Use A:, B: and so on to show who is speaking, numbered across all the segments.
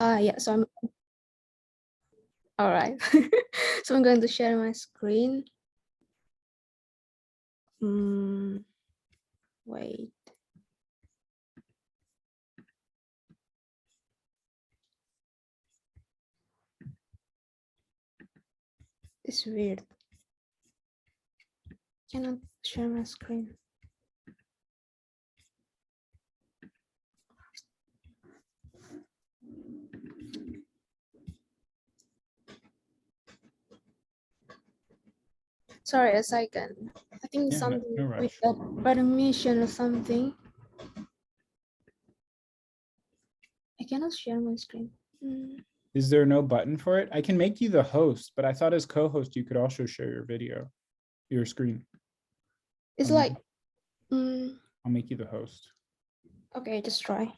A: Yeah, so I'm all right. So I'm going to share my screen. Wait. It's weird. Cannot share my screen. Sorry, a second. I think something with the permission or something. I cannot share my screen.
B: Is there no button for it? I can make you the host, but I thought as co-host you could also share your video, your screen.
A: It's like
B: I'll make you the host.
A: Okay, just try.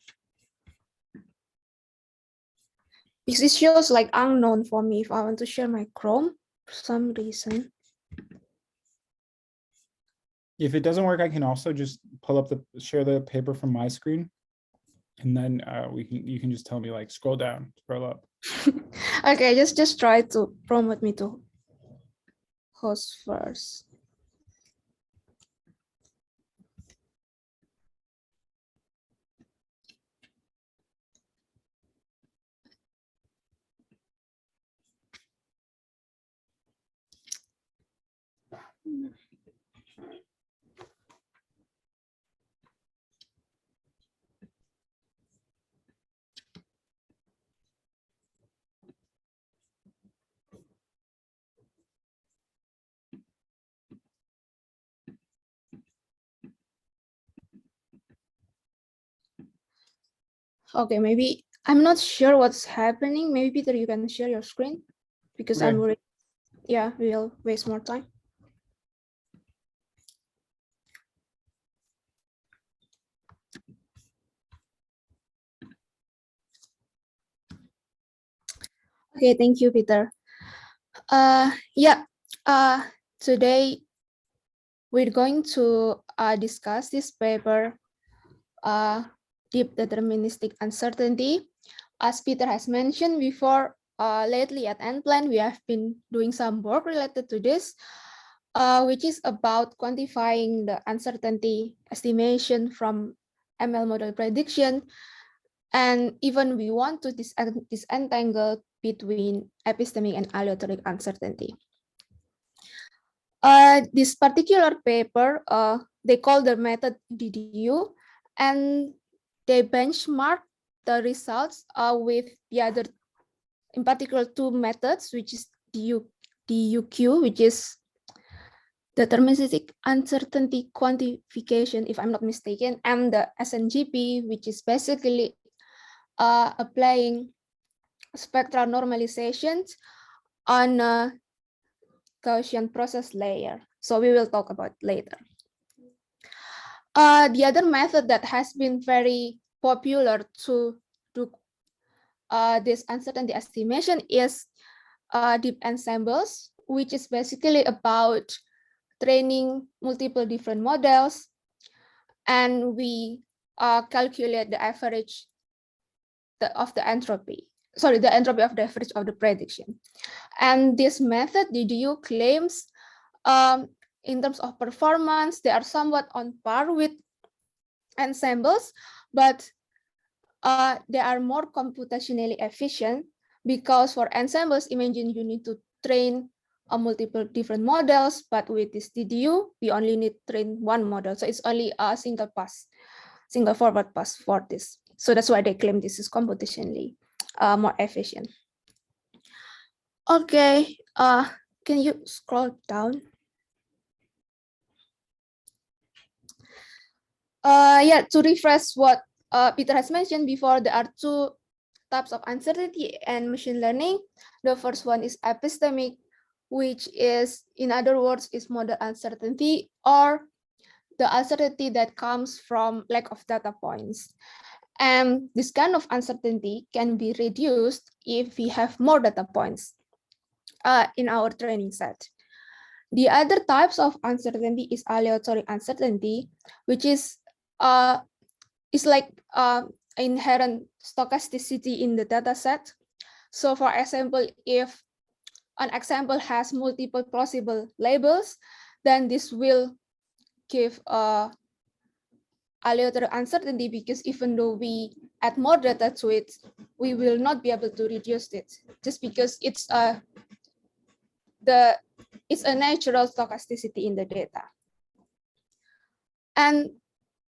A: Because it shows like unknown for me if I want to share my Chrome for some reason.
B: If it doesn't work, I can also just pull up share the paper from my screen, and then you can just tell me like scroll down, scroll up.
A: Okay, just try to promote me to host first. Okay, maybe I'm not sure what's happening. Maybe Peter, you can share your screen because I'm worried. Yeah, we'll waste more time. Okay, thank you, Peter. Today we're going to discuss this paper, Deep Deterministic Uncertainty. As Peter has mentioned before, lately at NPlan, we have been doing some work related to this, which is about quantifying the uncertainty estimation from ML model prediction. And even we want to disentangle between epistemic and alliatoric uncertainty. This particular paper, they call the method DDU, and they benchmark the results with the other, in particular, two methods, which is DUQ, which is Deterministic Uncertainty Quantification, if I'm not mistaken, and the SNGP, which is basically applying spectral normalizations on a Gaussian process layer. So we will talk about later. The other method that has been very popular to do this uncertainty estimation is deep ensembles, which is basically about training multiple different models, and we calculate the average of the entropy. Sorry, the entropy of the average of the prediction. And this method, DDU, claims in terms of performance, they are somewhat on par with ensembles, but they are more computationally efficient, because for ensembles, imagine you need to train multiple different models, but with this DDU, we only need to train one model. So it's only a single forward pass for this. So that's why they claim this is computationally more efficient. Okay, can you scroll down? To refresh what Peter has mentioned before, there are two types of uncertainty and machine learning. The first one is epistemic, which is, in other words, is model uncertainty, or the uncertainty that comes from lack of data points. And this kind of uncertainty can be reduced if we have more data points in our training set. The other types of uncertainty is aleatoric uncertainty, which is like inherent stochasticity in the data set. So for example, if an example has multiple plausible labels, then this will give a Alliatoric uncertainty, because even though we add more data to it, we will not be able to reduce it just because it's a natural stochasticity in the data. And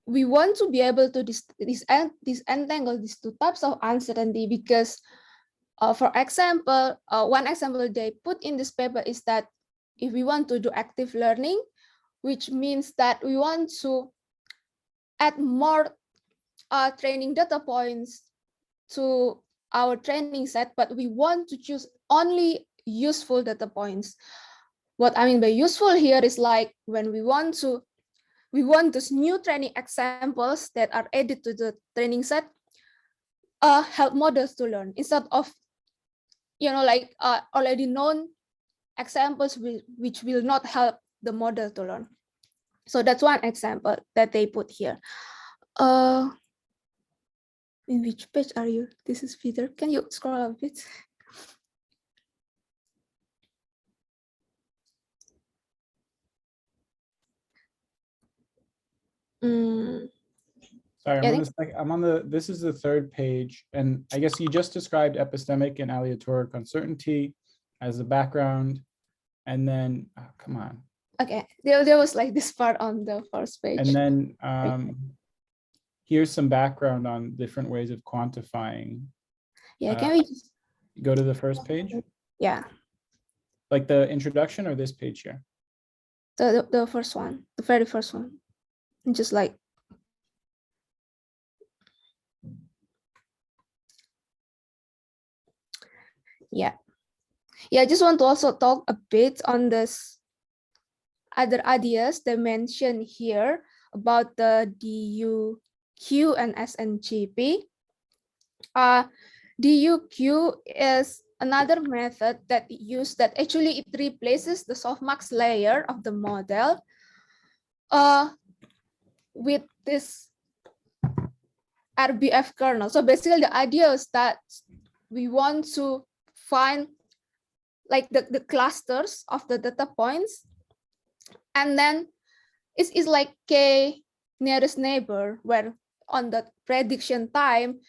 A: we want to be able to disentangle these two types of uncertainty because, for example, one example they put in this paper is that if we want to do active learning, which means that we want to add more training data points to our training set, but we want to choose only useful data points. What I mean by useful here is like when we want those new training examples that are added to the training set help models to learn instead of like already known examples which will not help the model to learn. So that's one example that they put here. In which page are you? This is Peter. Can you scroll a bit?
B: Sorry, I'm on the, this is the third page. And I guess you just described epistemic and Alliatoric uncertainty as the background. And then, oh, come on.
A: Okay, there was like this part on the first page.
B: And then here's some background on different ways of quantifying.
A: Yeah, can we just
B: go to the first page?
A: Yeah.
B: Like the introduction or this page here?
A: The first one, the very first one. And just like, yeah. Yeah, I just want to also talk a bit on this other ideas they mentioned here about the DUQ and SNGP. DUQ is another method that actually it replaces the softmax layer of the model with this RBF kernel. So basically the idea is that we want to find like the clusters of the data points, and then it's like K nearest neighbor, where on the prediction time,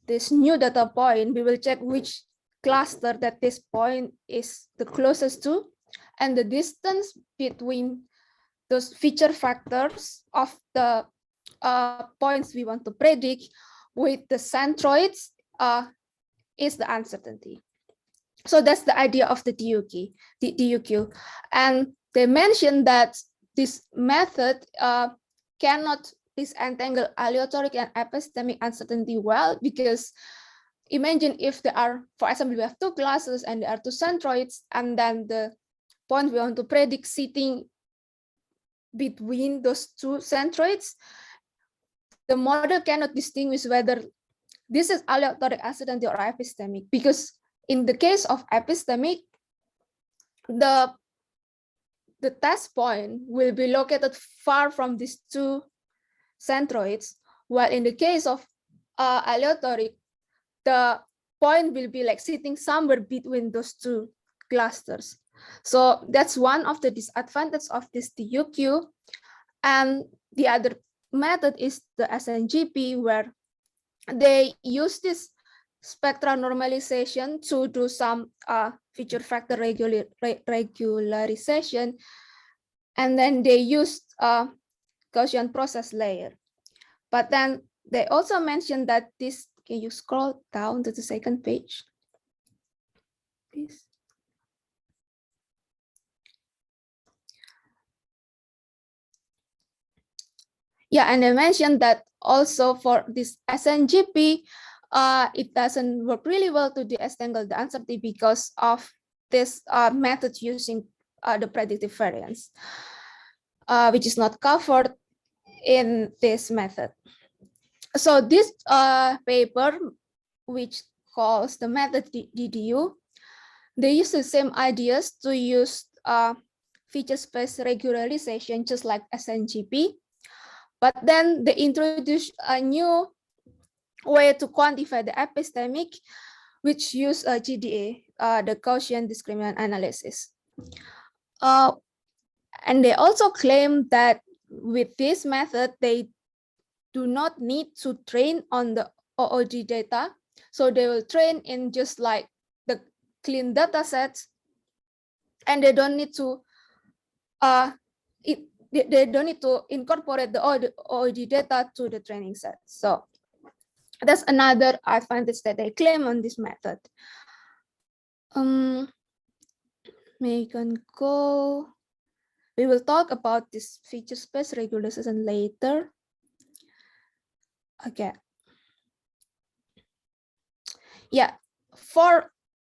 A: this new data point, we will check which cluster that this point is the closest to, and the distance between those feature factors of the points we want to predict with the centroids is the uncertainty. So that's the idea of the DUQ. And they mentioned that this method cannot disentangle Alliatoric and epistemic uncertainty well, because imagine if there are, for example, we have two classes and there are two centroids, and then the point we want to predict sitting between those two centroids, the model cannot distinguish whether this is Alliatoric uncertainty or epistemic, because in the case of epistemic, the test point will be located far from these two centroids, while in the case of Alliatoric, the point will be like sitting somewhere between those two clusters. So that's one of the disadvantages of this DUQ. And the other method is the SNGP, where they use this spectral normalization to do some feature factor regularization, and then they used Gaussian process layer. But then they also mentioned that this, can you scroll down to the second page, please? Yeah, and I mentioned that also for this SNGP, it doesn't work really well to disentangle the uncertainty because of this method using the predictive variance, which is not covered in this method. So this paper, which calls the method DDU, they use the same ideas to use feature space regularization, just like SNGP. But then they introduce a new way to quantify the epistemic, which use GDA, the Gaussian discriminant analysis. And they also claim that with this method, they do not need to train on the OOG data. So they will train in just like the clean data sets, and they don't need to they don't need to incorporate the OOG data to the training set. So that's another advantage that they claim on this method. We can go. We will talk about this feature space regularization later. Okay. Yeah,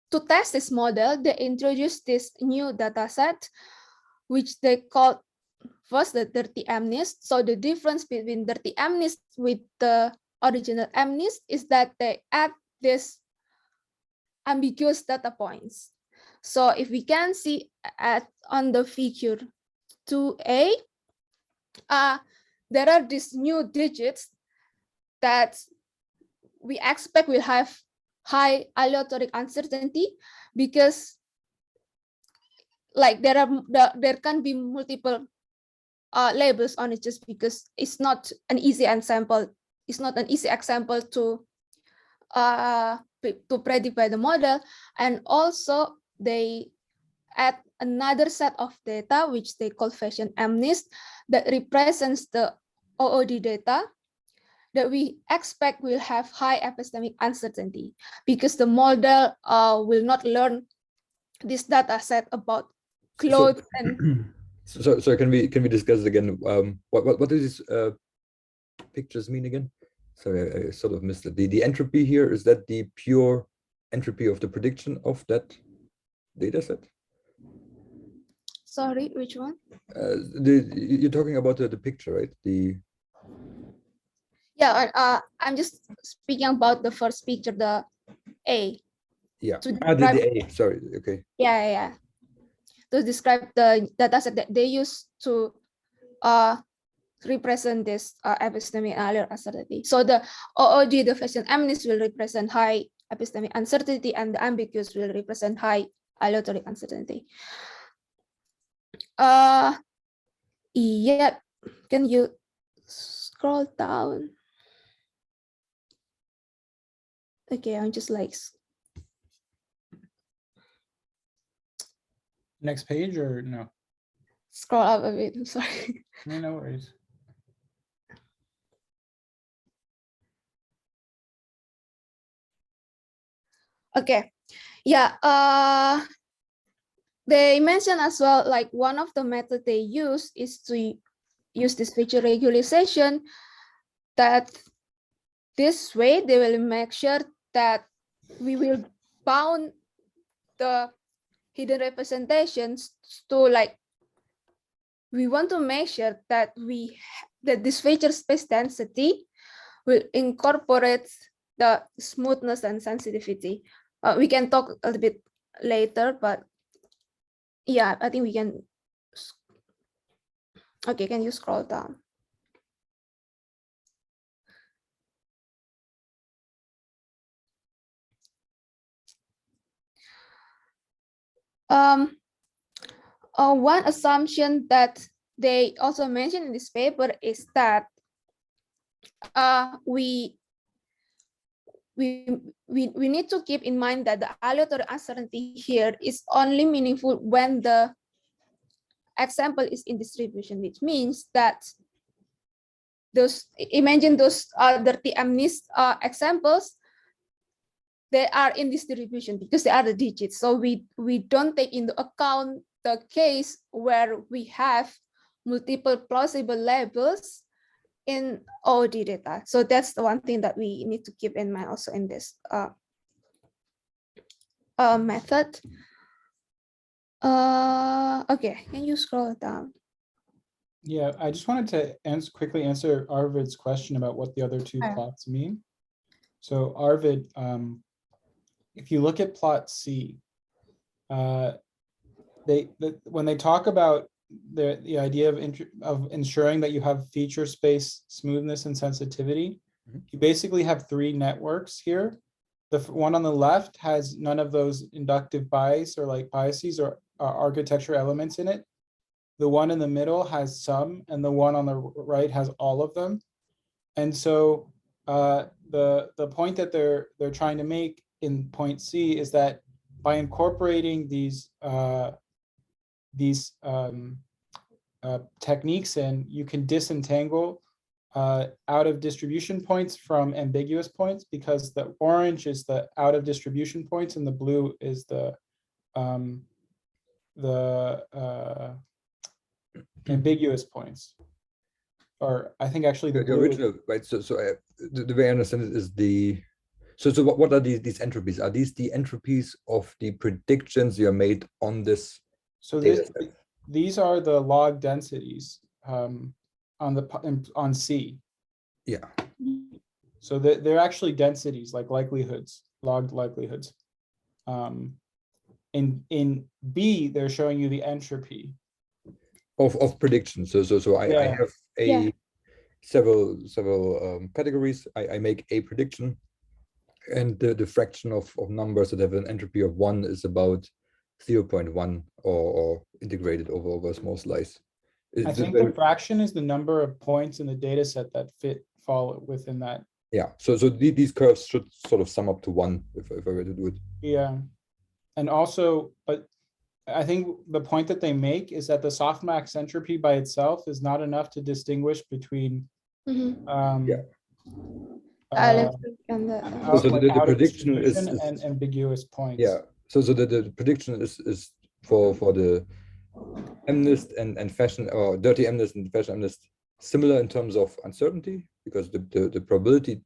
A: to test this model, they introduced this new data set, which they called first the dirty MNIST. So the difference between dirty MNIST with the original MNIST is that they add this ambiguous data points. So if we can see on the figure 2A, there are these new digits that we expect will have high aleatoric uncertainty, because like there can be multiple labels on it, just because it's not an easy example. It's not an easy example to predict by the model. And also they add another set of data, which they call fashion MNIST, that represents the OOD data that we expect will have high epistemic uncertainty, because the model will not learn this data set about clothes and
C: so can we discuss it again? What do these pictures mean again? Sorry, I sort of missed it. The entropy here, is that the pure entropy of the prediction of that data set?
A: Sorry, which one?
C: You're talking about the picture, right?
A: Yeah, I'm just speaking about the first picture, the A.
C: Yeah.
A: The
C: A. Sorry. Okay.
A: Yeah. To describe the data set that they use to represent this epistemic uncertainty. So the OOG, the fashion MNIST, will represent high epistemic uncertainty, and the ambiguous will represent high aleatoric uncertainty. Yeah, can you scroll down? Okay, I'm just like
B: Next page or no?
A: scroll up a bit. I'm sorry.
B: No worries.
A: Okay, yeah. They mentioned as well, like one of the methods they use is to use this feature regularization. That this way they will make sure that we will bound the hidden representations to, like, we want to make sure that this feature space density will incorporate the smoothness and sensitivity. We can talk a little bit later, but yeah, I think we can. Okay, can you scroll down? One assumption that they also mentioned in this paper is that we need to keep in mind that the aleatoric uncertainty here is only meaningful when the example is in distribution, which means that imagine those dirty MNIST examples, they are in this distribution because they are the digits. So we don't take into account the case where we have multiple plausible labels in OOD data. So that's the one thing that we need to keep in mind also in this method. Okay, can you scroll down?
B: Yeah, I just wanted to quickly answer Arvid's question about what the other two plots mean. So Arvid, if you look at plot C, when they talk about the idea of ensuring that you have feature space smoothness and sensitivity, you basically have three networks here. The one on the left has none of those inductive bias or like biases or architecture elements in it. The one in the middle has some, and the one on the right has all of them. And so the point that they're trying to make in point C is that by incorporating these techniques in, you can disentangle out of distribution points from ambiguous points, because the orange is the out of distribution points and the blue is the ambiguous points. Or I think actually the
C: original, right? So the way I understand it is so what are these entropies? Are these the entropies of the predictions you are made on this?
B: So these are the log densities on C.
C: Yeah.
B: So they're actually densities, like likelihoods, logged likelihoods. In B, they're showing you the entropy
C: of predictions. So I have several categories. I make a prediction, and the fraction of numbers that have an entropy of 1 is about 0.1 or integrated over a small slice.
B: I think the fraction is the number of points in the data set that fall within that.
C: Yeah, so these curves should sort of sum up to 1 if I were to do it.
B: Yeah, and also, but I think the point that they make is that the softmax entropy by itself is not enough to distinguish between
A: Alliatoric and
C: the prediction is
B: and ambiguous points.
C: Yeah, so the prediction is for the MNIST and fashion, or dirty MNIST and fashion MNIST, similar in terms of uncertainty, because the probability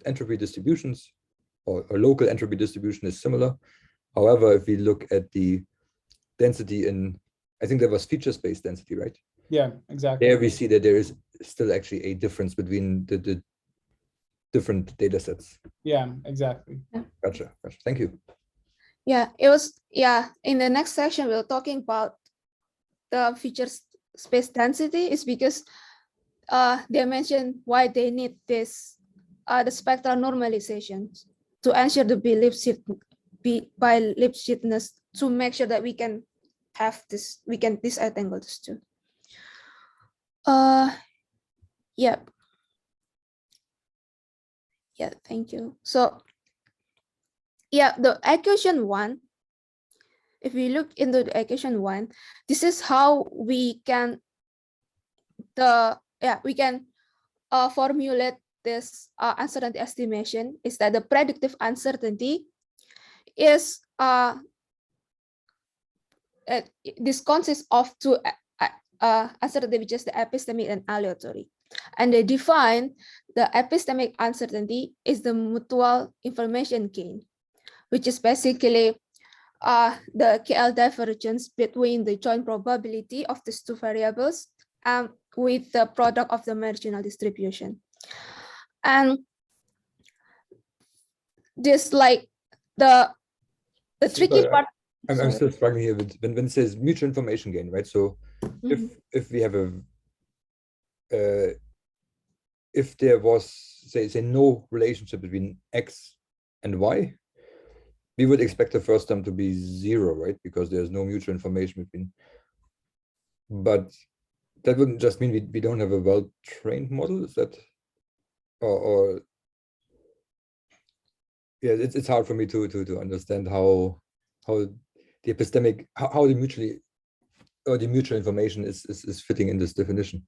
C: entropy distributions or local entropy distribution is similar. However, if we look at the density in, I think there was feature space density, right?
B: Yeah, exactly.
C: There we see that there is still actually a difference between the different data sets.
B: Yeah, exactly.
A: Yeah.
C: Gotcha. Thank you.
A: Yeah, in the next section, we're talking about the feature space density is because they mentioned why they need this, the spectral normalization to ensure the by Lipschitzness, to make sure that we can have this, we can disentangle this too. Yeah, thank you. So yeah, the equation 1, if we look into the equation 1, this is how we can formulate this uncertainty estimation. Is that the predictive uncertainty is this consists of two uncertainty, which is the epistemic and aleatory, and they define the epistemic uncertainty is the mutual information gain, which is basically the KL divergence between the joint probability of these two variables with the product of the marginal distribution. And this, like the tricky part.
C: I'm still struggling here with when it says mutual information gain, right? So if we have if there was say no relationship between X and Y, we would expect the first term to be 0, right? Because there's no mutual information between. But that wouldn't just mean we don't have a well-trained model, is that? Or yeah, it's hard for me to understand how the epistemic, how the mutual information is fitting in this definition.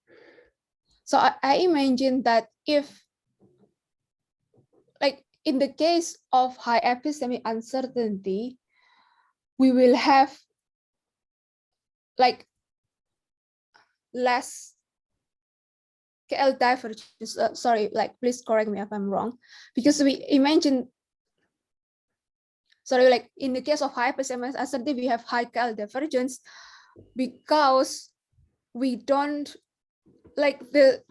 A: So I imagine that if, like in the case of high epistemic uncertainty, we will have like less KL divergence. Sorry, like please correct me if I'm wrong, because we imagine. Sorry, like in the case of high epistemic uncertainty, we have high KL divergence because we don't like the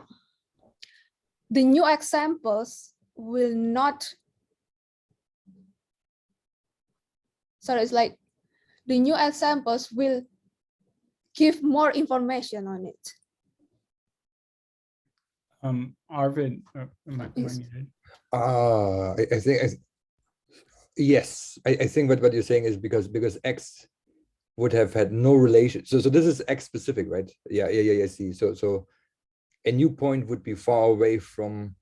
A: new examples will not. Sorry, it's like the new examples will give more information on it.
B: Arvid, am I
A: Yes.
B: muted?
C: I think yes, I think what you're saying is because X would have had no relation. So this is X specific, right? Yeah, I see. So a new point would be far away from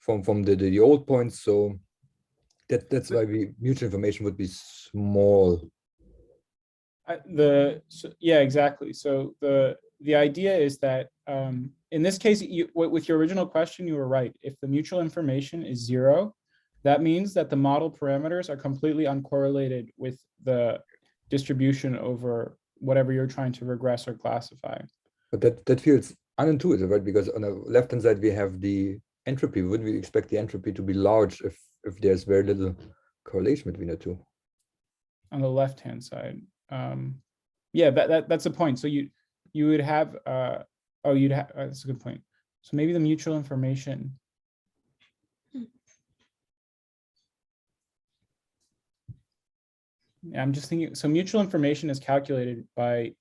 C: the old point. So that's why mutual information would be small.
B: Yeah, exactly. So the idea is that in this case, with your original question, you were right. If the mutual information is 0, that means that the model parameters are completely uncorrelated with the distribution over whatever you're trying to regress or classify.
C: But that feels unintuitive, right? Because on the left-hand side, we have the entropy. Wouldn't we expect the entropy to be large if there's very little correlation between the two?
B: On the left-hand side. Yeah, that's the point. So you would have, that's a good point. So maybe the mutual information. Yeah, I'm just thinking, so mutual information is calculated by,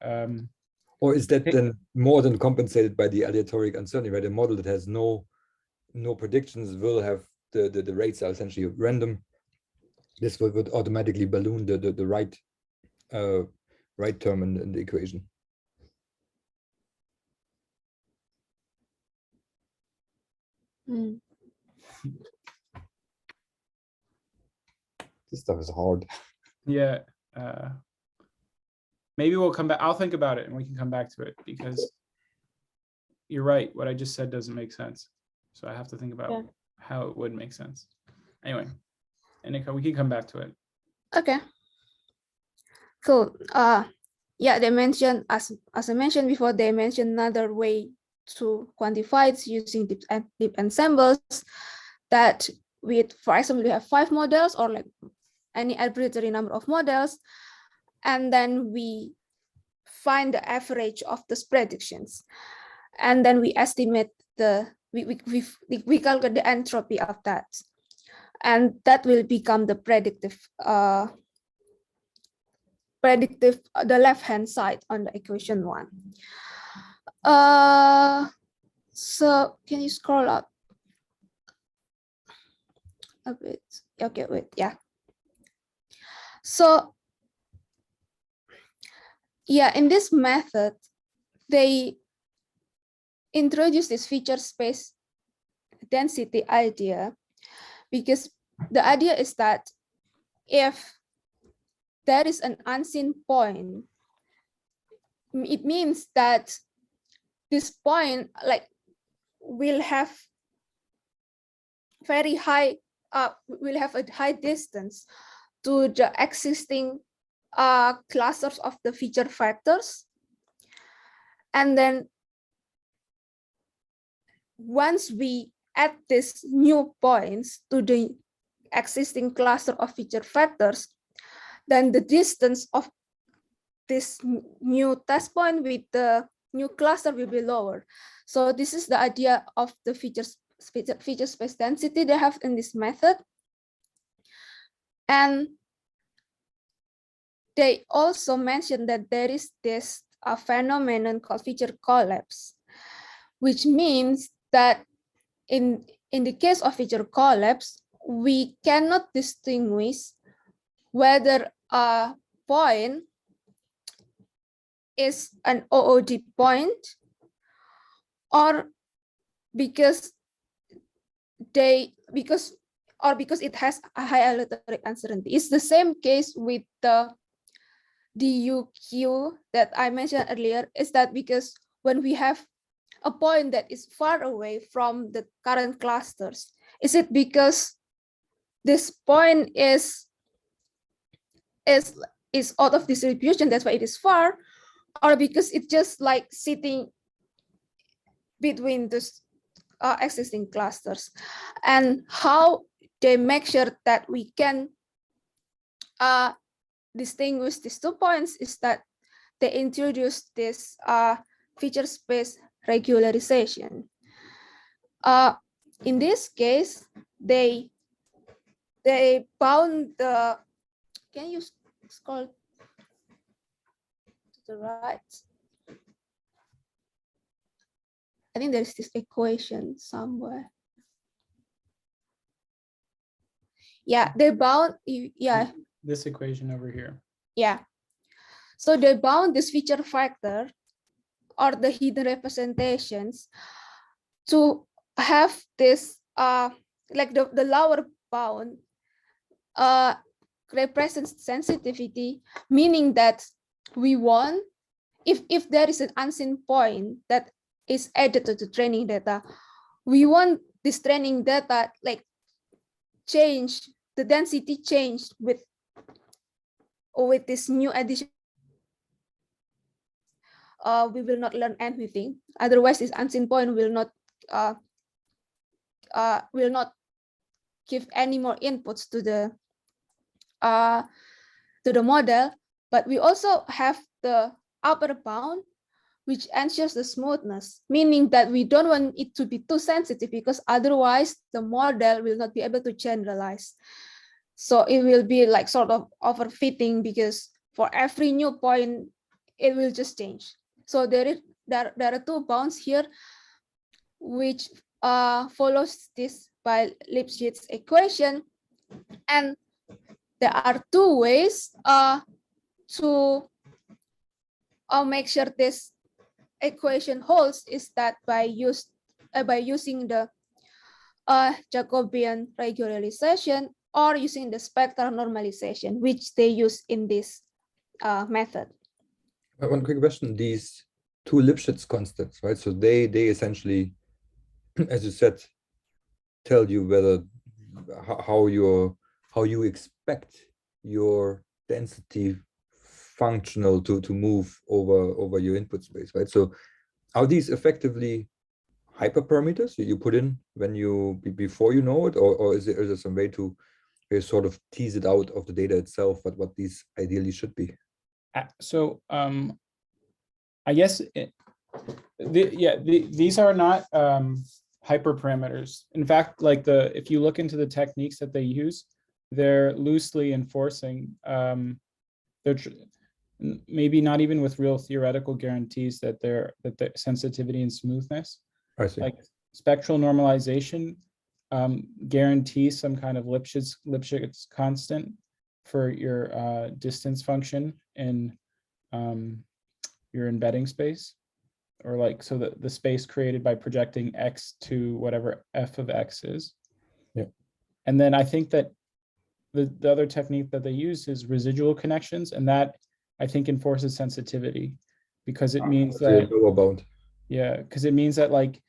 C: or is that then more than compensated by the aleatoric uncertainty, right? A model that has no predictions will have the rates are essentially random. This would automatically balloon the right term in the equation. This stuff is hard.
B: Yeah. Maybe we'll come back. I'll think about it and we can come back to it, because you're right. What I just said doesn't make sense. So I have to think about how it would make sense. Anyway, Inneke, we can come back to it.
A: Okay. So yeah, they mentioned, as I mentioned before, they mentioned another way to quantify it using deep ensembles, that with, for example, we have 5 models or like any arbitrary number of models, and then we find the average of those predictions, and then we estimate we calculate the entropy of that, and that will become the predictive the left hand side on the equation 1. So can you scroll up a bit? Okay, wait, yeah. So yeah, in this method, they introduce this feature space density idea, because the idea is that if there is an unseen point, it means that this point like will have very high will have a high distance to the existing clusters of the feature factors, and then once we add these new points to the existing cluster of feature factors, then the distance of this new test point with the new cluster will be lower. So this is the idea of the feature space density they have in this method. And they also mentioned that there is this phenomenon called feature collapse, which means that in the case of feature collapse, we cannot distinguish whether a point is an OOD point, or because it has a high alliatoric uncertainty. It's the same case with the DUQ that I mentioned earlier, is that because when we have a point that is far away from the current clusters, is it because this point is out of distribution, that's why it is far, or because it's just like sitting between those existing clusters? And how they make sure that we can distinguish these 2 points is that they introduce this feature space regularization. In this case, they bound the, can you scroll to the right? I think there's this equation somewhere. Yeah, they bound, yeah.
B: This equation over here.
A: Yeah. So they bound this feature factor or the hidden representations to have this like the lower bound represents sensitivity, meaning that we want, if there is an unseen point that is added to the training data, we want this training data like change, the density changed with this new addition. We will not learn anything. Otherwise, this unseen point will not give any more inputs to the model. But we also have the upper bound, which ensures the smoothness, meaning that we don't want it to be too sensitive, because otherwise the model will not be able to generalize. So it will be like sort of overfitting, because for every new point, it will just change. So there are two bounds here, which follows this by Lipschitz equation, and there are two ways to make sure this equation holds. Is that by using the Jacobian regularization or using the spectral normalization, which they use in this method.
C: One quick question: these two Lipschitz constants, right? So they essentially, as you said, tell you whether how you expect your density functional to move over your input space, right? So are these effectively hyperparameters you put in when you before you know it, or is there some way to sort of tease it out of the data itself, but what these ideally should be?
B: So I guess these are not hyperparameters. In fact, like if you look into the techniques that they use, they're loosely enforcing. They're maybe not even with real theoretical guarantees that the sensitivity and smoothness.
C: I see.
B: Like spectral normalization guarantees some kind of Lipschitz constant for your distance function in your embedding space, or like so that the space created by projecting x to whatever f of x is.
C: Yeah.
B: And then I think that the other technique that they use is residual connections, and that I think enforces sensitivity, because it means that
C: lower bound.
B: Yeah, because it means that like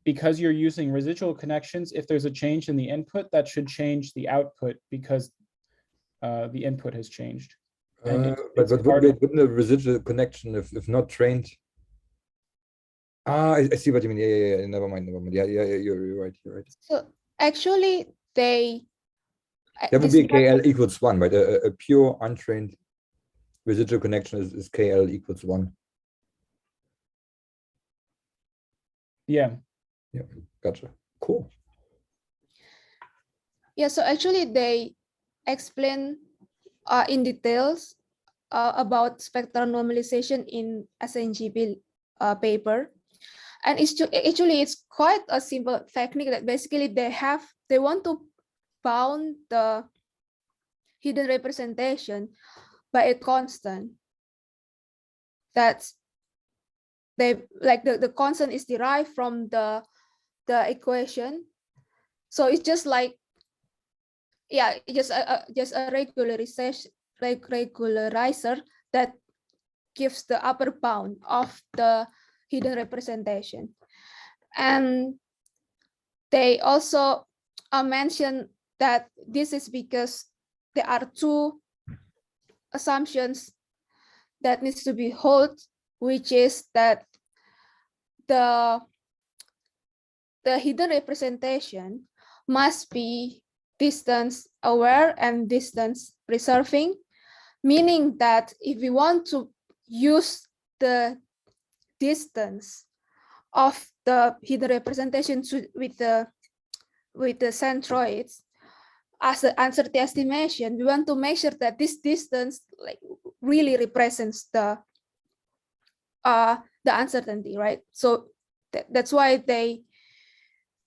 B: because you're using residual connections, if there's a change in the input, that should change the output because the input has changed.
C: But wouldn't a residual connection, if not trained? I see what you mean. Yeah. Never mind. Yeah. You're right.
A: So actually, there
C: would be KL equals 1, right? A pure untrained residual connection is KL equals 1.
B: Yeah.
C: Gotcha. Cool.
A: Yeah, so actually they explain in details about spectral normalization in SNGP paper. And it's quite a simple technique that basically they want to bound the hidden representation by a constant that's the constant is derived from the equation. So it's just like, yeah, just a regularizer that gives the upper bound of the hidden representation. And they also mention that this is because there are two assumptions that needs to be held, which is that the hidden representation must be distance aware and distance preserving, meaning that if we want to use the distance of the hidden representation with the centroids as an uncertainty estimation, we want to make sure that this distance like really represents the uncertainty, right? So That's why they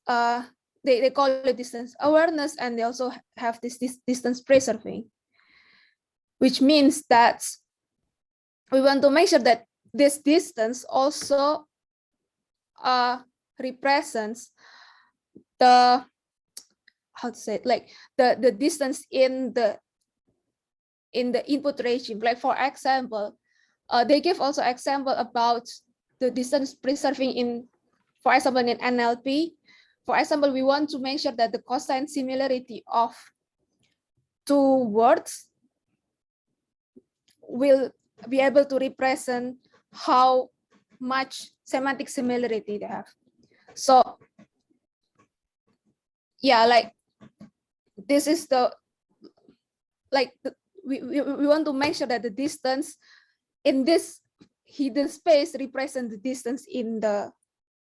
A: call it distance awareness, and they also have this distance preserving, which means that we want to make sure that this distance also represents the, how to say it, like the distance in the input regime. Like for example, they give also example about the distance preserving in, for example, in NLP. For example, we want to make sure that the cosine similarity of two words will be able to represent how much semantic similarity they have. So yeah, like this is the, like we want to make sure that the distance in this hidden space represents the distance in the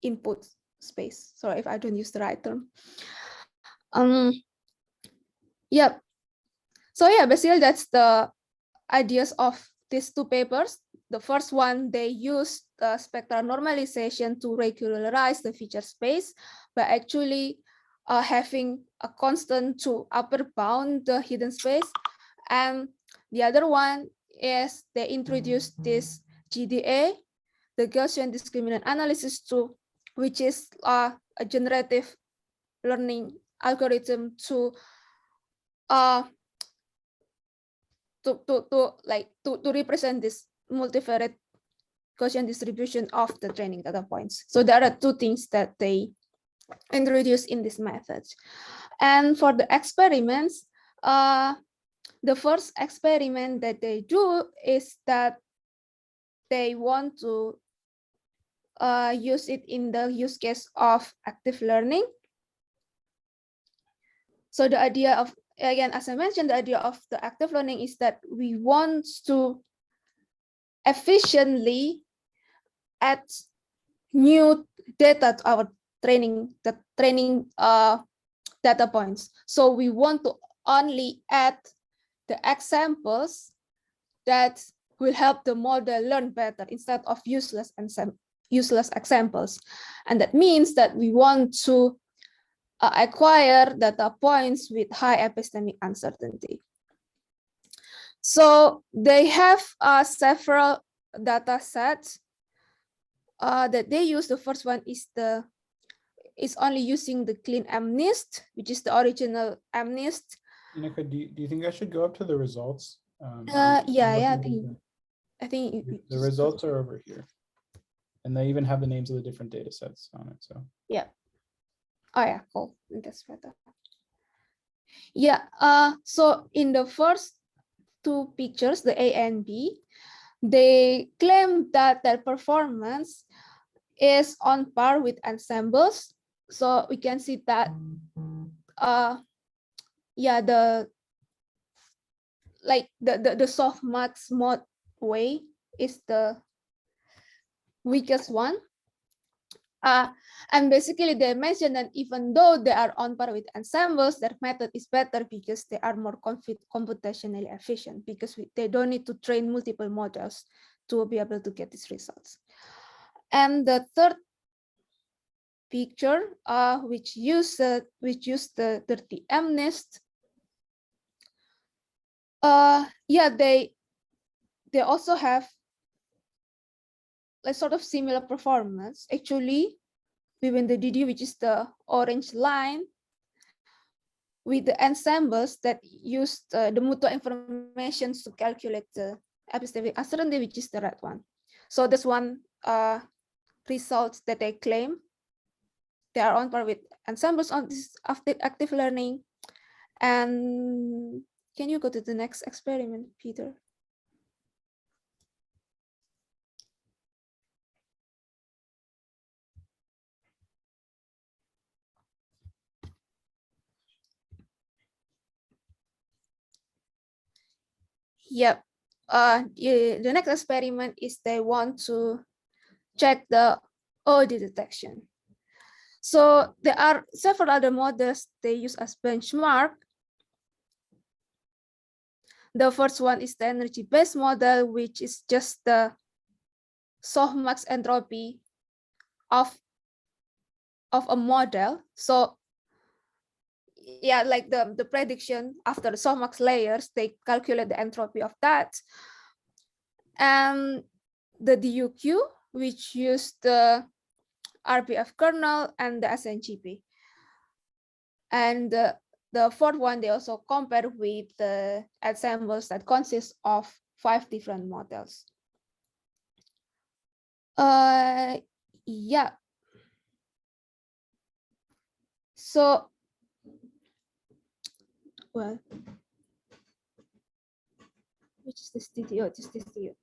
A: input space. Sorry if I don't use the right term. Yeah. So yeah, basically that's the ideas of these two papers. The first one, they used spectral normalization to regularize the feature space by actually having a constant to upper bound the hidden space. And the other one is they introduced this GDA, the Gaussian discriminant analysis tool, which is a generative learning algorithm to represent this multivariate Gaussian distribution of the training data points. So there are two things that they introduced in this method. And for the experiments, the first experiment that they do is that they want to use it in the use case of active learning. So the idea of, again, as I mentioned, the idea of the active learning is that we want to efficiently add new data to our training data points. So we want to only add the examples that will help the model learn better instead of useless examples. And that means that we want to acquire data points with high epistemic uncertainty. So they have several data sets that they use. The first one is only using the clean MNIST, which is the original MNIST.
B: Inneke, do you think I should go up to the results?
A: Yeah, I think
B: the results are over here, and they even have the names of the different data sets on it. So
A: yeah. Oh yeah, cool. That's better. Yeah. So in the first two pictures, the A and B, they claim that their performance is on par with Ensembles. So we can see that yeah, the softmax mode way is the weakest one. And basically they mentioned that even though they are on par with Ensembles, their method is better because they are more computationally efficient, because they don't need to train multiple models to be able to get these results. And the third picture, which used the dirty MNIST, yeah, they also have like sort of similar performance. Actually, within the DD, which is the orange line, with the ensembles that use the mutual information to calculate the epistemic uncertainty, which is the red one. So that's one result that they claim. They are on par with ensembles on this active learning. And can you go to the next experiment, Peter? Yep. The next experiment is they want to check the OD detection. So there are several other models they use as benchmark. The first one is the energy-based model, which is just the softmax entropy of of a model. So yeah, like the prediction after the softmax layers, they calculate the entropy of that. And the DUQ, which use the RPF kernel and the SNGP. And the fourth one, they also compare with the ensembles that consist of 5 different models. Yeah. So, well, which is this DTO? This DTO.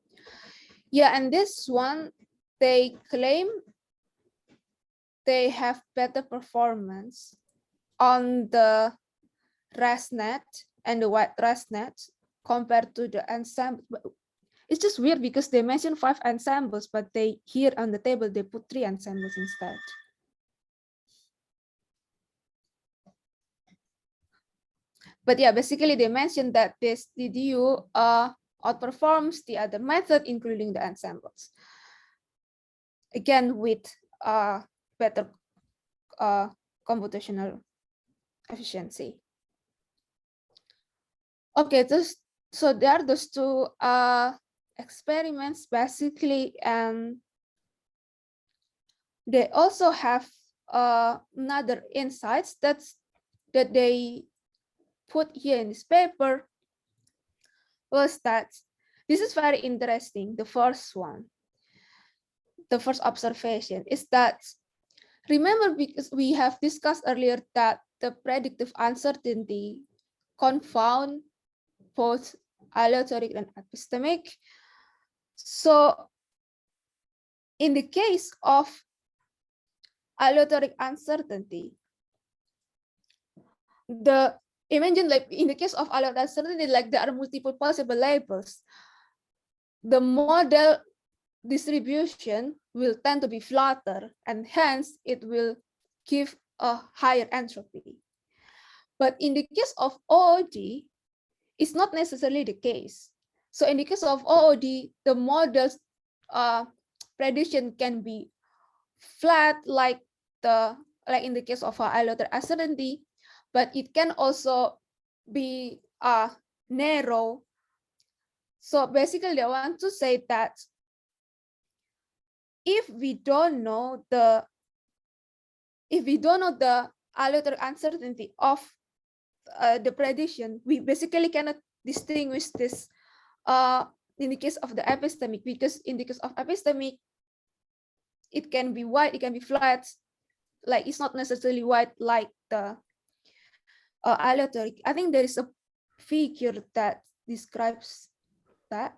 A: Yeah, and this one, they claim they have better performance on the ResNet and the white ResNet compared to the ensemble. It's just weird because they mention 5 ensembles, but they here on the table they put 3 ensembles instead. But yeah, basically they mentioned that this DDU outperforms the other method, including the ensembles. Again, with better computational efficiency. Okay, so there are those two experiments basically, and they also have another insights that they put here in this paper was that this is very interesting. The first one, the first observation is that, remember, because we have discussed earlier that the predictive uncertainty confound both alliatoric and epistemic. So in the case of alliatoric uncertainty, imagine like in the case of alliatoric uncertainty, like there are multiple possible labels. The model distribution will tend to be flatter, and hence it will give a higher entropy. But in the case of OOD, it's not necessarily the case. So in the case of OOD, the model's prediction can be flat, like in the case of alliatoric uncertainty, but it can also be narrow. So basically, I want to say that if we don't know the alliatoric uncertainty of the prediction, we basically cannot distinguish this in the case of the epistemic, because in the case of epistemic, it can be wide, it can be flat, like it's not necessarily wide like the alliatoric. I think there is a figure that describes that.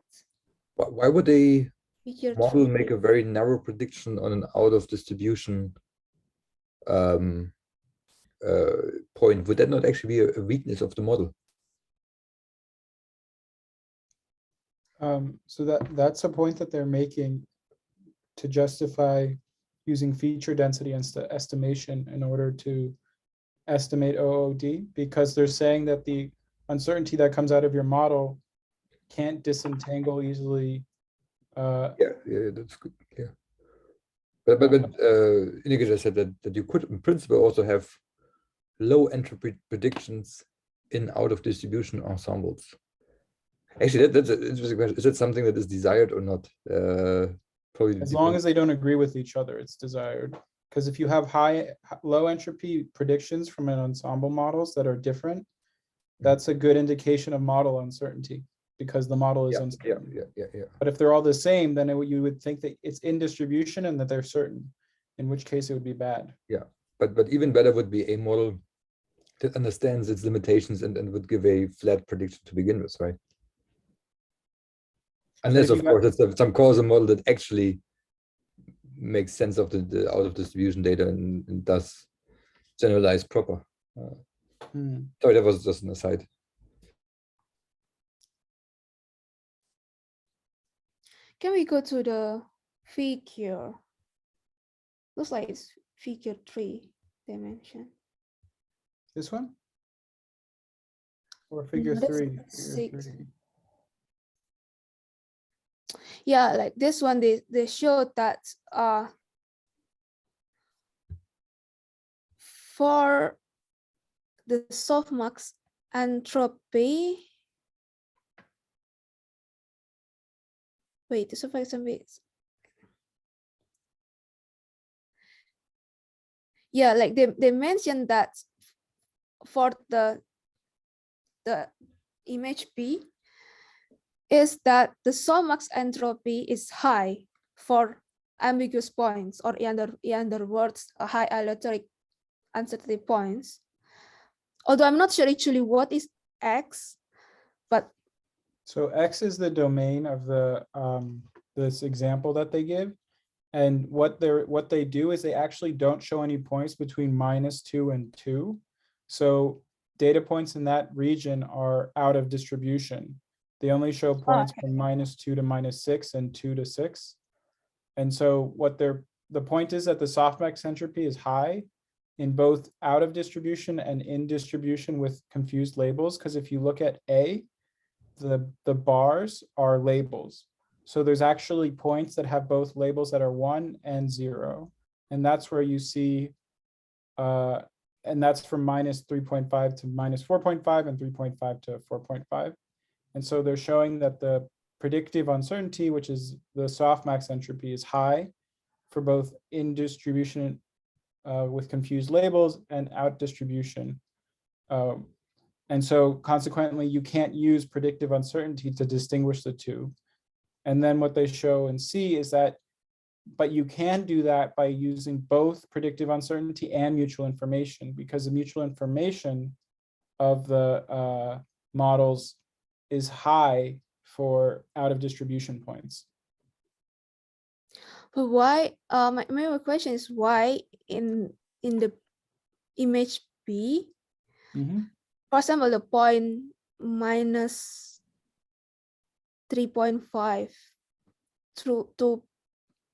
C: Why would a
A: Figure
C: model
A: 3.
C: make a very narrow prediction on an out of distribution point? Would that not actually be a weakness of the model?
B: So that's a point that they're making to justify using feature density estimation in order to estimate OOD, because they're saying that the uncertainty that comes out of your model can't disentangle easily.
C: Yeah, that's good. Yeah, but Inneke just said that you could, in principle, also have low entropy predictions in out of distribution ensembles. Actually, that's an interesting question. Is it something that is desired or not? Probably
B: as long as they don't agree with each other, it's desired. Because if you have low entropy predictions from an ensemble models that are different, that's a good indication of model uncertainty, because the model is uncertain.
C: Yeah.
B: But if they're all the same, then you would think that it's in distribution and that they're certain, in which case it would be bad.
C: Yeah, but even better would be a model that understands its limitations and would give a flat prediction to begin with, right? Unless, of course, it's some causal model that actually makes sense of the out of distribution data and does generalize proper. Sorry, that was just an aside.
A: Can we go to the figure? Looks like it's figure 3 dimension.
B: This one? Or figure
A: No,
B: 3?
A: that's 6. Yeah, like this one, they showed that for the softmax entropy, wait, so for example, yeah, like they mentioned that for the image B is that the softmax entropy is high for ambiguous points, or in other words, a high alliatoric uncertainty points. Although I'm not sure actually what is X, but
B: So X is the domain of the this example that they give. And what they do is they actually don't show any points between -2 and 2. So data points in that region are out of distribution. They only show points from -2 to -6 and 2 to 6. And so the point is that the softmax entropy is high in both out of distribution and in distribution with confused labels. Because if you look at A, the bars are labels. So there's actually points that have both labels that are 1 and 0. And that's where you see, and that's from -3.5 to -4.5 and 3.5 to 4.5. And so they're showing that the predictive uncertainty, which is the softmax entropy, is high for both in distribution with confused labels and out distribution. And so consequently, you can't use predictive uncertainty to distinguish the two. And then what they show in C is that, but you can do that by using both predictive uncertainty and mutual information, because the mutual information of the models is high for out of distribution points.
A: But why? My question is why in the image B, for example, the point -3.5 through to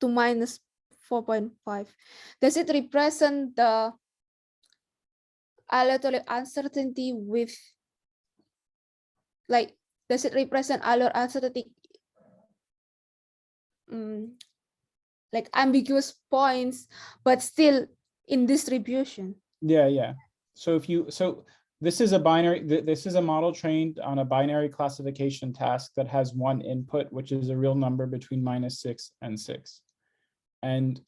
A: -4.5, does it represent the alliatoric uncertainty with, like, does it represent alliatoric uncertainty like ambiguous points but still in distribution?
B: Yeah. So this is a binary, this is a model trained on a binary classification task that has one input, which is a real number between -6 and 6. And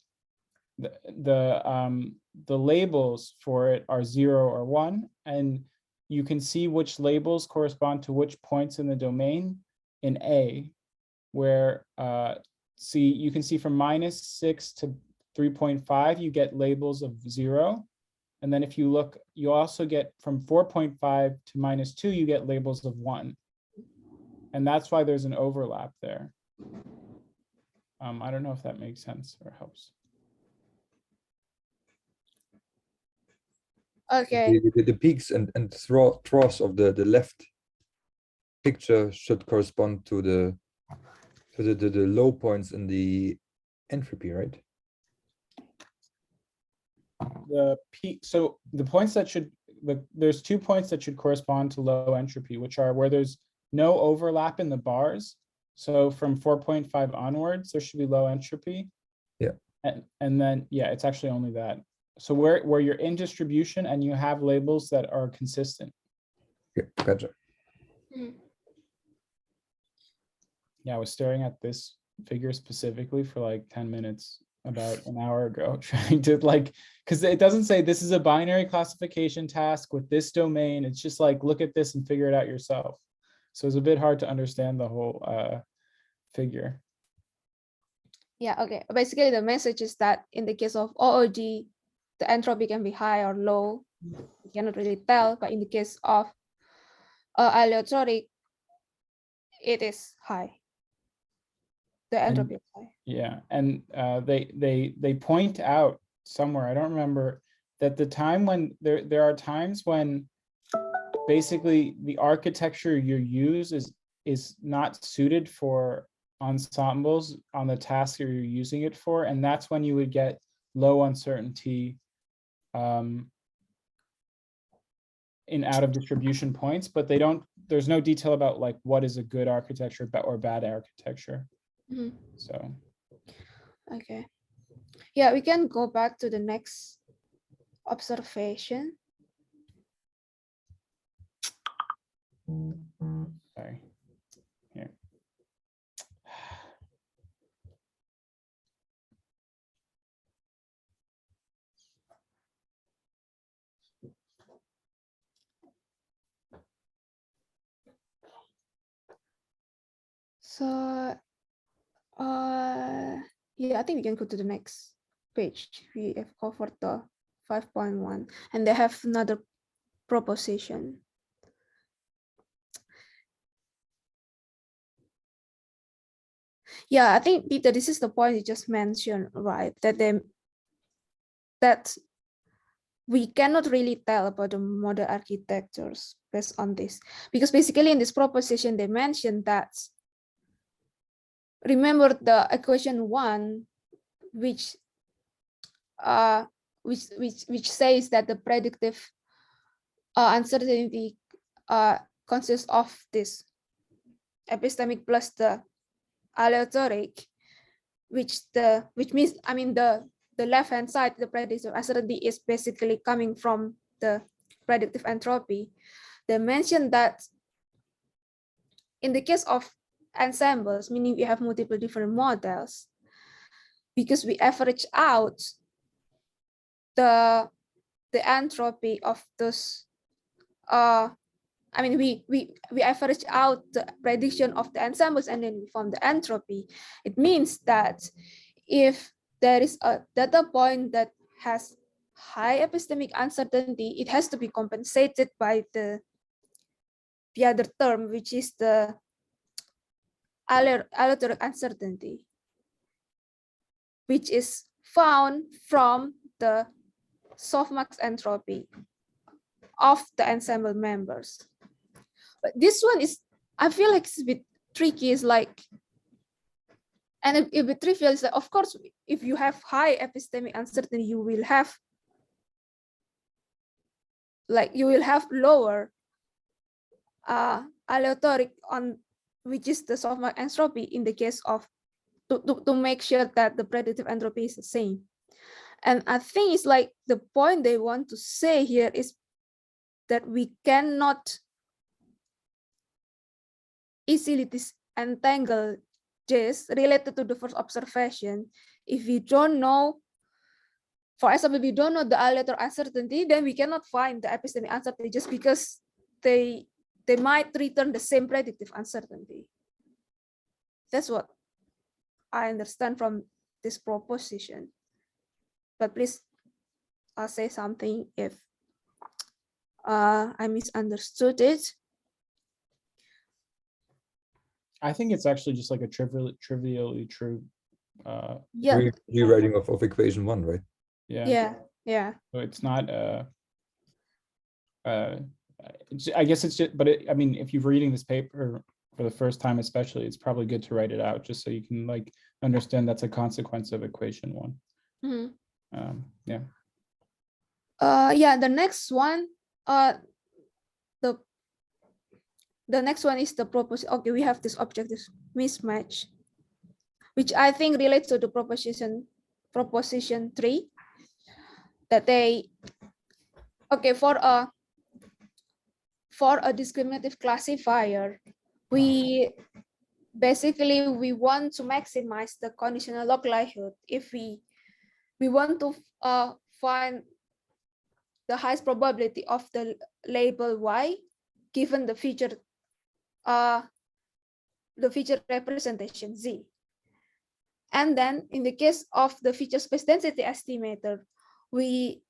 B: the labels for it are 0 or 1, and you can see which labels correspond to which points in the domain in A, where you can see from -6 to 3.5, you get labels of 0. And then if you look, you also get from 4.5 to -2, you get labels of 1. And that's why there's an overlap there. I don't know if that makes sense or helps.
A: Okay.
C: The peaks and troughs of the left picture should correspond to the low points in the entropy, right?
B: So the points that there's 2 points that should correspond to low entropy, which are where there's no overlap in the bars. So from 4.5 onwards, there should be low entropy.
C: Yeah.
B: And then, yeah, it's actually only that. So where you're in distribution and you have labels that are consistent.
C: Yeah, gotcha.
B: Yeah, I was staring at this figure specifically for like 10 minutes about an hour ago, trying to because it doesn't say this is a binary classification task with this domain. It's just like, look at this and figure it out yourself. So it's a bit hard to understand the whole figure.
A: Yeah, okay. Basically, the message is that in the case of OOG, the entropy can be high or low. You cannot really tell, but in the case of alliatoric, it is high. The entropy is high.
B: Yeah, and they point out somewhere, I don't remember, that the time when there are times when basically the architecture you use is not suited for ensembles on the task you're using it for, and that's when you would get low uncertainty in out of distribution points, but there's no detail about like what is a good architecture or bad architecture. So
A: okay, yeah, we can go back to the next observation.
B: Sorry. Here.
A: So, yeah, I think we can go to the next page. We have covered the 5.1, and they have another proposition. Yeah, I think Peter, this is the point you just mentioned, right? That we cannot really tell about the model architectures based on this, because basically in this proposition they mentioned that, remember the equation 1, which says that the predictive uncertainty consists of this epistemic plus the aleatoric, which means, I mean, the left hand side, the predictive uncertainty is basically coming from the predictive entropy. They mentioned that in the case of ensembles, meaning we have multiple different models, because we average out the entropy of those I mean, we average out the prediction of the ensembles and then we form the entropy. It means that if there is a data point that has high epistemic uncertainty, it has to be compensated by the other term, which is the Alliatoric uncertainty, which is found from the softmax entropy of the ensemble members. But this one is, I feel like it's a bit tricky. It's like, and a bit trivial is that, of course, if you have high epistemic uncertainty, you will have lower aleatoric on, which is the softmax entropy in the case of to make sure that the predictive entropy is the same. And I think it's like the point they want to say here is that we cannot easily disentangle this related to the first observation. If we don't know, for example, we don't know the aleatoric uncertainty, then we cannot find the epistemic uncertainty just because they might return the same predictive uncertainty. That's what I understand from this proposition. But please say something if I misunderstood it.
B: I think it's actually just like a trivially true.
A: Yeah.
C: Rewriting of equation 1, right?
A: Yeah.
B: So it's not I guess it's just, but I mean, if you're reading this paper for the first time, especially, it's probably good to write it out just so you can like understand that's a consequence of equation 1.
A: Mm-hmm.
B: Yeah.
A: Yeah. The next one, the next one is the proposition. Okay, we have this objective mismatch, which I think relates to the proposition 3, that they, okay, for a discriminative classifier, we want to maximize the conditional log likelihood if we want to find the highest probability of the label Y given the feature representation Z. And then in the case of the feature space density estimator, we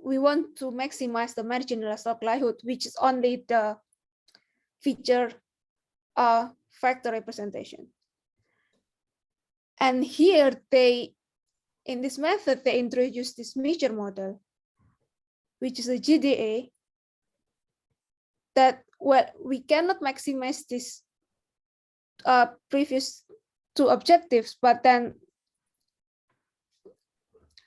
A: want to maximize the marginalized log likelihood, which is only the feature factor representation. And here in this method, they introduce this measure model, which is a GDA, that, well, we cannot maximize this previous 2 objectives, but then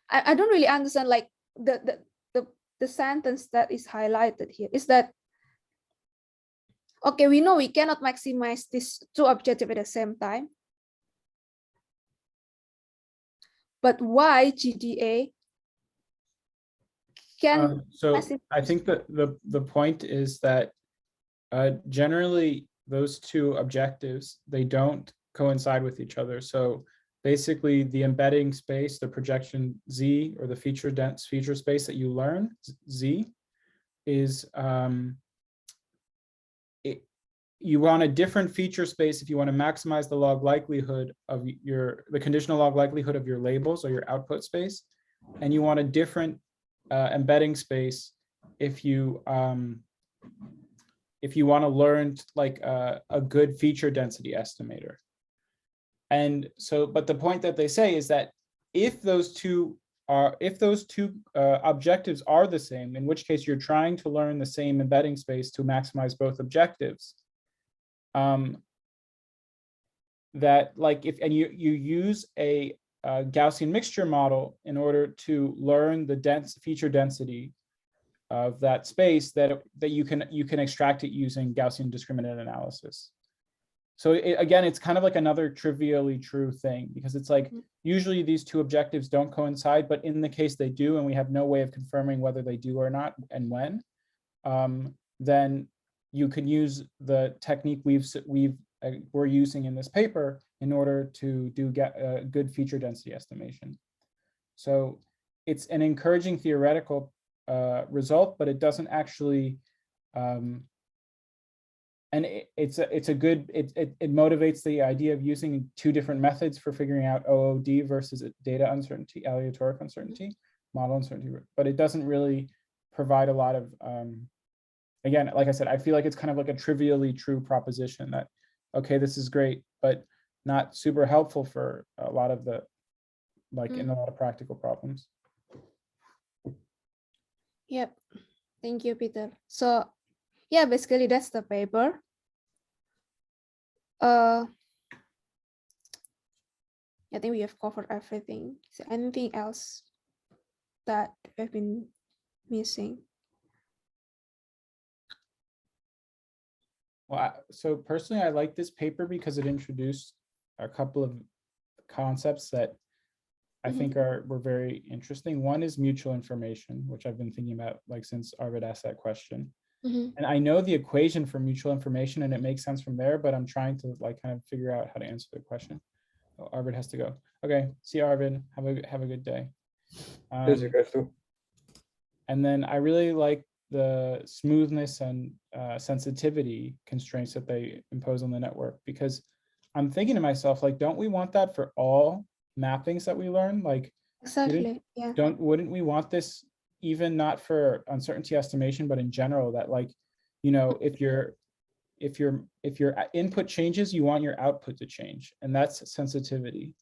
A: I don't really understand like the sentence that is highlighted here is that, okay, we know we cannot maximize these 2 objectives at the same time, but why GDA can
B: So
A: ask it
B: I think that the point is that generally those two objectives, they don't coincide with each other. So basically the embedding space, the projection Z, or the feature dense feature space that you learn, Z, is you want a different feature space if you want to maximize the log likelihood of the conditional log likelihood of your labels or your output space, and you want a different embedding space if you want to learn like a good feature density estimator. And so, but the point that they say is that if those two objectives are the same, in which case you're trying to learn the same embedding space to maximize both objectives, that like and you use a Gaussian mixture model in order to learn the feature density of that space, that you can extract it using Gaussian discriminant analysis. So again, it's kind of like another trivially true thing, because it's like usually these two objectives don't coincide, but in the case they do, and we have no way of confirming whether they do or not and when, then you can use the technique we're using in this paper in order to do good feature density estimation. So it's an encouraging theoretical result, but it doesn't actually, and it motivates the idea of using two different methods for figuring out OOD versus data uncertainty, Alliatoric uncertainty, model uncertainty, but it doesn't really provide a lot of, again, like I said, I feel like it's kind of like a trivially true proposition that, okay, this is great, but not super helpful for a lot of the, like in a lot of practical problems.
A: Yep. Thank you, Peter. So yeah, basically that's the paper. I think we have covered everything. Is there anything else that we've been missing?
B: Well, so personally, I like this paper because it introduced a couple of concepts that I think were very interesting. One is mutual information, which I've been thinking about like since Arvid asked that question. And I know the equation for mutual information and it makes sense from there, but I'm trying to like kind of figure out how to answer the question. Oh, Arvid has to go. Okay, see you, Arvid. Have a good day.
C: Yes, you guys too.
B: And then I really like the smoothness and sensitivity constraints that they impose on the network, because I'm thinking to myself, like, don't we want that for all mappings that we learn? Like,
A: Exactly.
B: wouldn't we want this even not for uncertainty estimation, but in general, that like, you know, if your input changes, you want your output to change, and that's sensitivity.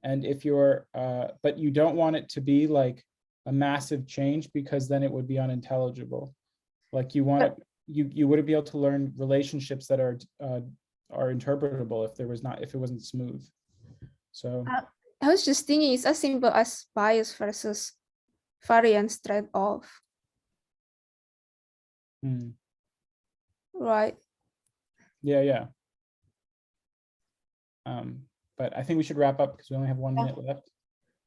B: And if you're, but you don't want it to be like a massive change, because then it would be unintelligible. Like you want it, you wouldn't be able to learn relationships that are interpretable if it wasn't smooth. So
A: I was just thinking it's as simple as bias versus variance trade-off. Right.
B: Yeah. But I think we should wrap up because we only have 1 minute left.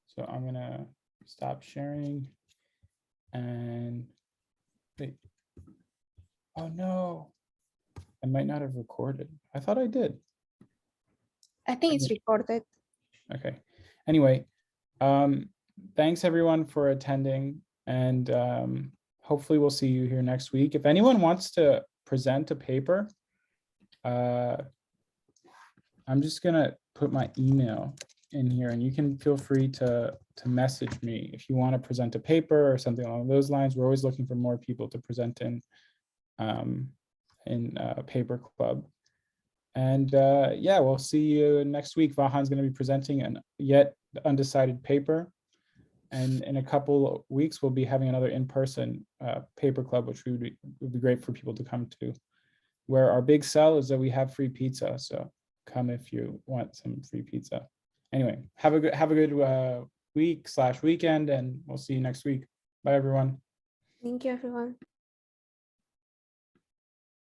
B: So I'm gonna stop sharing and wait. Oh no, I might not have recorded. I thought I did.
A: I think it's recorded.
B: Okay. Anyway, thanks everyone for attending, and hopefully we'll see you here next week. If anyone wants to present a paper, I'm just gonna put my email in here, and you can feel free to message me if you want to present a paper or something along those lines. We're always looking for more people to present in Paper Club. And yeah, we'll see you next week. Vahan's going to be presenting an yet undecided paper. And in a couple of weeks, we'll be having another in-person Paper Club, which would be great for people to come to. Where our big sell is that we have free pizza. So come if you want some free pizza. Anyway, have a good week/weekend, and we'll see you next week. Bye, everyone.
A: Thank you, everyone.